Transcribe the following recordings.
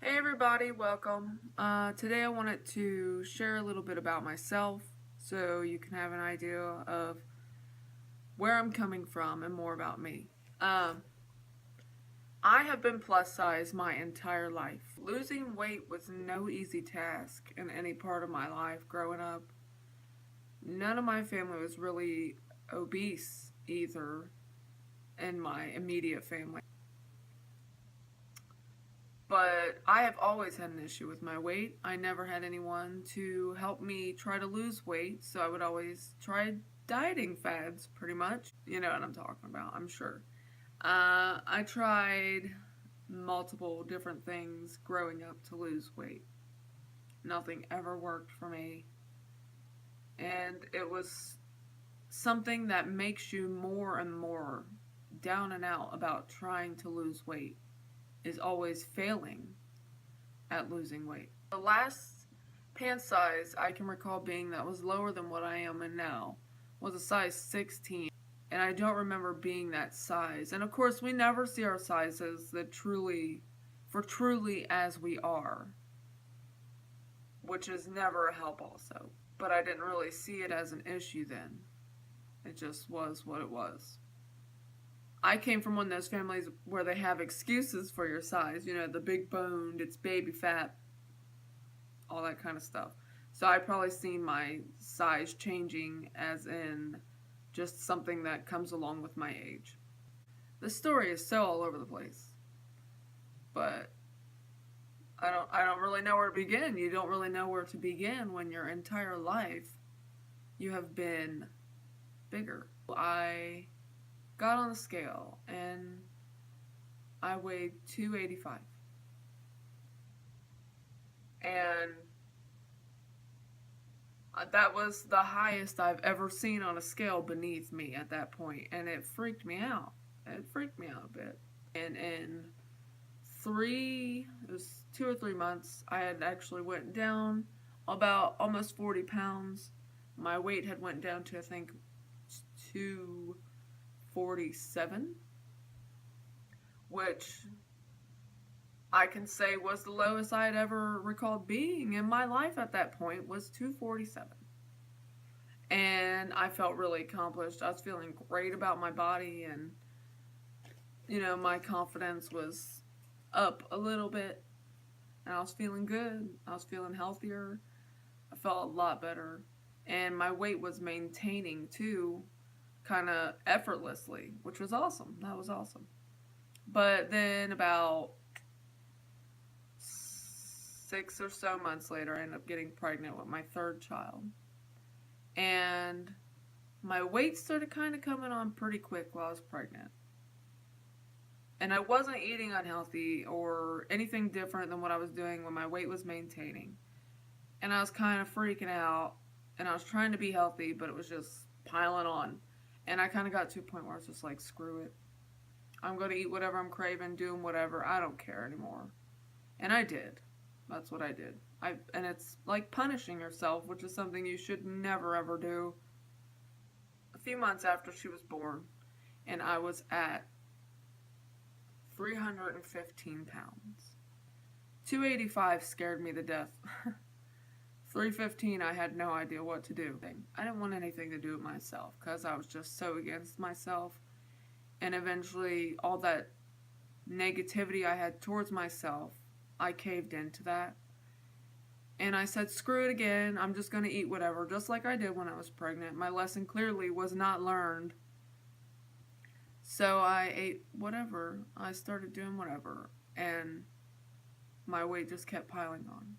Hey everybody, welcome. Today I wanted to share a little bit about myself so you can have an idea of where I'm coming from and more about me. Um, I have been plus size my entire life. Losing weight was no easy task in any part of my life growing up. None of my family was really obese either in my immediate family. But I have always had an issue with my weight. I never had anyone to help me try to lose weight, so I would always try dieting fads, pretty much. You know what I'm talking about, I'm sure. I tried multiple different things growing up to lose weight. Nothing ever worked for me. And it was something that makes you more and more down and out about trying to lose weight, is always failing at losing weight. The last pant size I can recall being that was lower than what I am in now was a size 16. And I don't remember being that size. And of course, we never see our sizes that truly as we are, which is never a help also. But I didn't really see it as an issue then. It just was what it was. I came from one of those families where they have excuses for your size. You know, the big boned, it's baby fat, all that kind of stuff. So I probably seen my size changing as in just something that comes along with my age. The story is so all over the place, but I don't really know where to begin. You don't really know where to begin when your entire life you have been bigger. I got on the scale and I weighed 285. And that was the highest I've ever seen on a scale beneath me at that point, and it freaked me out. It freaked me out a bit. And in it was 2 or 3 months, I had actually went down about almost 40 pounds. My weight had went down to, I think, 247, which I can say was the lowest I had ever recalled being in my life at that point, was 247. And I felt really accomplished. I was feeling great about my body, and my confidence was up a little bit, and I was feeling good. I was feeling healthier. I felt a lot better, and my weight was maintaining too, kind of effortlessly, which was awesome. That was awesome. But then about 6 or so months later, I ended up getting pregnant with my third child. And my weight started kind of coming on pretty quick while I was pregnant. And I wasn't eating unhealthy or anything different than what I was doing when my weight was maintaining. And I was kind of freaking out, and I was trying to be healthy, but it was just piling on. And I kind of got to a point where I was just like, screw it. I'm going to eat whatever I'm craving, doing whatever. I don't care anymore. And I did. That's what I did. And it's like punishing yourself, which is something you should never ever do. A few months after she was born, and I was at 315 pounds. 285 scared me to death. 315, I had no idea what to do. I didn't want anything to do with myself because I was just so against myself. And eventually, all that negativity I had towards myself, I caved into that. And I said, screw it again. I'm just going to eat whatever, just like I did when I was pregnant. My lesson clearly was not learned. So I ate whatever. I started doing whatever. And my weight just kept piling on.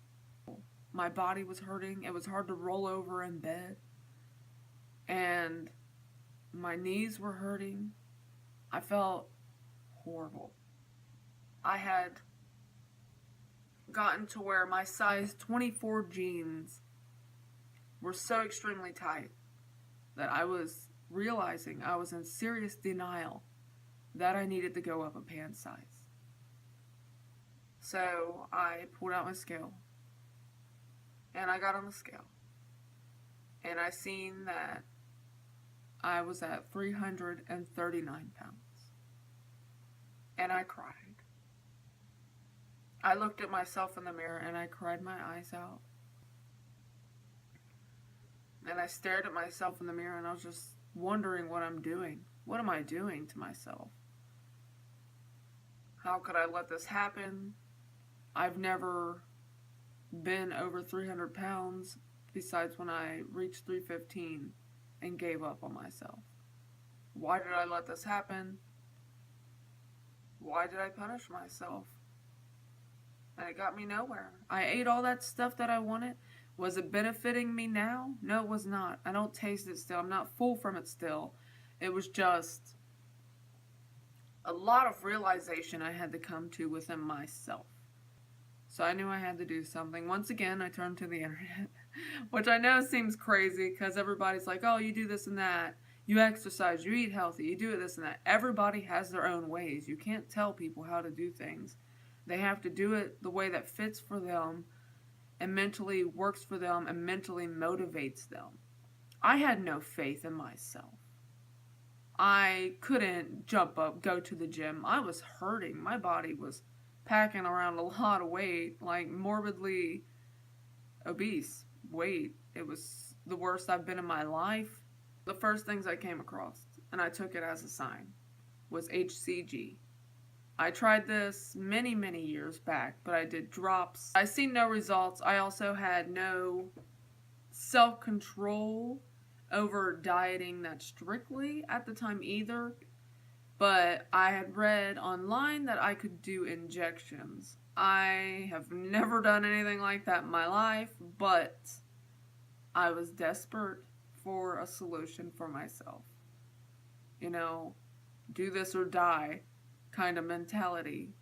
My body was hurting. It was hard to roll over in bed. And my knees were hurting. I felt horrible. I had gotten to where my size 24 jeans were so extremely tight that I was realizing I was in serious denial that I needed to go up a pant size. So I pulled out my scale and I got on the scale, and I seen that I was at 339 pounds, and I cried. I looked at myself in the mirror and I cried my eyes out. And I stared at myself in the mirror and I was just wondering what I'm doing. What am I doing to myself? How could I let this happen? I've never been over 300 pounds besides when I reached 315 and gave up on myself. Why did I let this happen? Why did I punish myself? And it got me nowhere. I ate all that stuff that I wanted. Was it benefiting me now? No, it was not. I don't taste it still. I'm not full from it still. It was just a lot of realization I had to come to within myself. So I knew I had to do something. Once again, I turned to the internet, which I know seems crazy because everybody's like, oh, you do this and that. You exercise, you eat healthy, you do this and that. Everybody has their own ways. You can't tell people how to do things. They have to do it the way that fits for them and mentally works for them and mentally motivates them. I had no faith in myself. I couldn't jump up, go to the gym. I was hurting. My body was packing around a lot of weight, like morbidly obese weight. It was the worst I've been in my life. The first things I came across, and I took it as a sign, was HCG. I tried this many, many years back, but I did drops. I seen no results. I also had no self-control over dieting that strictly at the time either. But I had read online that I could do injections. I have never done anything like that in my life, but I was desperate for a solution for myself. You know, do this or die kind of mentality.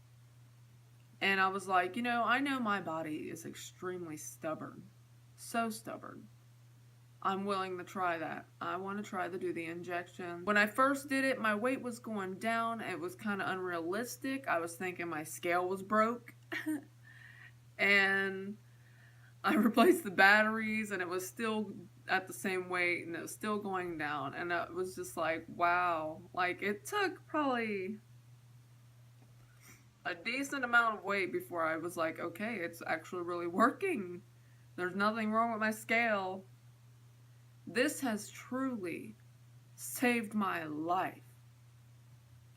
And I was like, I know my body is extremely stubborn. So stubborn. I'm willing to try that. I want to try to do the injection. When I first did it, my weight was going down. It was kind of unrealistic. I was thinking my scale was broke. And I replaced the batteries and it was still at the same weight and it was still going down. And it was just like, wow. Like, it took probably a decent amount of weight before I was like, okay, it's actually really working. There's nothing wrong with my scale. This has truly saved my life.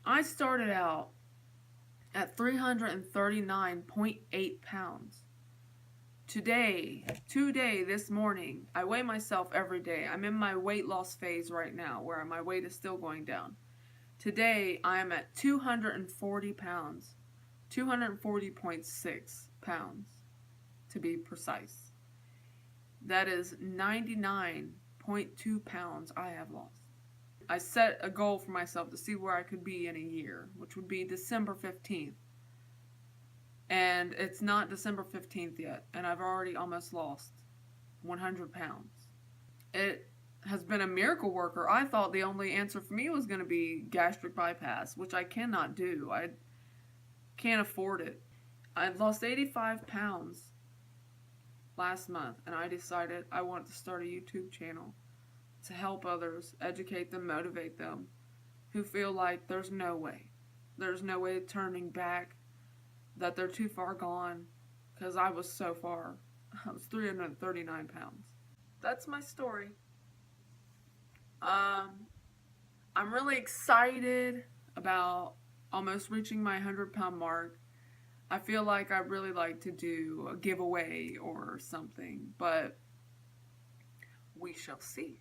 I started out at 339.8 pounds. Today, this morning, I weigh myself every day. I'm in my weight loss phase right now where my weight is still going down. Today, I am at 240 pounds. 240.6 pounds, to be precise. That is 99.2 pounds I have lost. I set a goal for myself to see where I could be in a year, which would be December 15th. And it's not December 15th yet, and I've already almost lost 100 pounds. It has been a miracle worker. I thought the only answer for me was going to be gastric bypass, which I cannot do. I can't afford it. I lost 85 pounds last month, and I decided I wanted to start a YouTube channel to help others, educate them, motivate them, who feel like there's no way of turning back, that they're too far gone, because I was so far. I was 339 pounds. That's my story. I'm really excited about almost reaching my 100-pound mark. I feel like I'd really like to do a giveaway or something, but we shall see.